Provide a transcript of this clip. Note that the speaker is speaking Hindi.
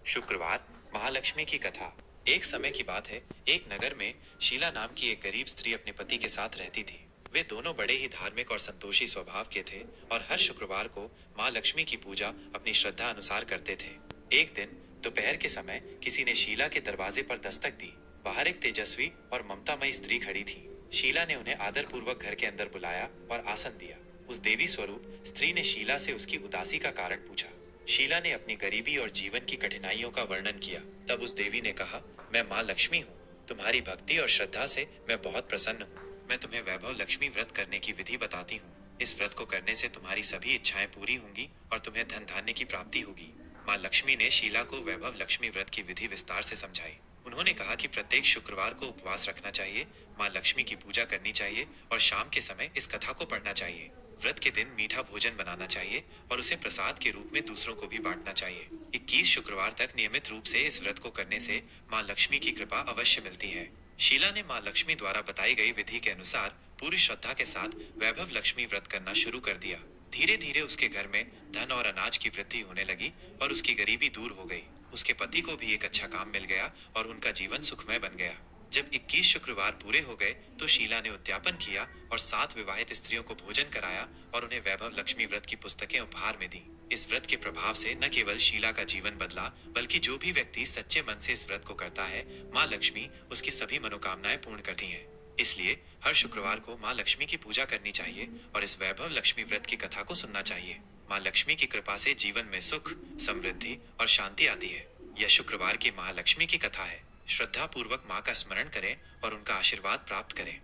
शुक्रवार, महालक्ष्मी की कथा। एक समय की बात है, एक नगर में शीला नाम की एक गरीब स्त्री अपने पति के साथ रहती थी। वे दोनों बड़े ही धार्मिक और संतोषी स्वभाव के थे और हर शुक्रवार को माँ लक्ष्मी की पूजा अपनी श्रद्धा अनुसार करते थे। एक दिन दोपहर के समय किसी ने शीला के दरवाजे पर दस्तक दी। बाहर एक तेजस्वी और ममतामयी स्त्री खड़ी थी। शीला ने उन्हें आदरपूर्वक घर के अंदर बुलाया और आसन दिया। उस देवी स्वरूप स्त्री ने शीला से उसकी उदासी का कारण पूछा। शीला ने अपनी गरीबी और जीवन की कठिनाइयों का वर्णन किया। तब उस देवी ने कहा, मैं माँ लक्ष्मी हूँ। तुम्हारी भक्ति और श्रद्धा से मैं बहुत प्रसन्न हूँ। मैं तुम्हें वैभव लक्ष्मी व्रत करने की विधि बताती हूँ। इस व्रत को करने से तुम्हारी सभी इच्छाएं पूरी होंगी और तुम्हें धन धान्य की प्राप्ति होगी। माँ लक्ष्मी ने शीला को वैभव लक्ष्मी व्रत की विधि विस्तार से समझाई। उन्होंने कहा कि प्रत्येक शुक्रवार को उपवास रखना चाहिए, माँ लक्ष्मी की पूजा करनी चाहिए और शाम के समय इस कथा को पढ़ना चाहिए। व्रत के दिन मीठा भोजन बनाना चाहिए और उसे प्रसाद के रूप में दूसरों को भी बांटना चाहिए। 21 शुक्रवार तक नियमित रूप से इस व्रत को करने से माँ लक्ष्मी की कृपा अवश्य मिलती है। शीला ने माँ लक्ष्मी द्वारा बताई गई विधि के अनुसार पूरी श्रद्धा के साथ वैभव लक्ष्मी व्रत करना शुरू कर दिया। धीरे धीरे उसके घर में धन और अनाज की वृद्धि होने लगी और उसकी गरीबी दूर हो गई। उसके पति को भी एक अच्छा काम मिल गया और उनका जीवन सुखमय बन गया। जब 21 शुक्रवार पूरे हो गए तो शीला ने उद्यापन किया और 7 विवाहित स्त्रियों को भोजन कराया और उन्हें वैभव लक्ष्मी व्रत की पुस्तकें उपहार में दी। इस व्रत के प्रभाव से न केवल शीला का जीवन बदला, बल्कि जो भी व्यक्ति सच्चे मन से इस व्रत को करता है, माँ लक्ष्मी उसकी सभी मनोकामनाएं पूर्ण करती हैं। इसलिए हर शुक्रवार को माँ लक्ष्मी की पूजा करनी चाहिए और इस वैभव लक्ष्मी व्रत की कथा को सुनना चाहिए। माँ लक्ष्मी की कृपा से जीवन में सुख, समृद्धि और शांति आती है। यह शुक्रवार की महालक्ष्मी की कथा है। श्रद्धा पूर्वक माँ का स्मरण करें और उनका आशीर्वाद प्राप्त करें।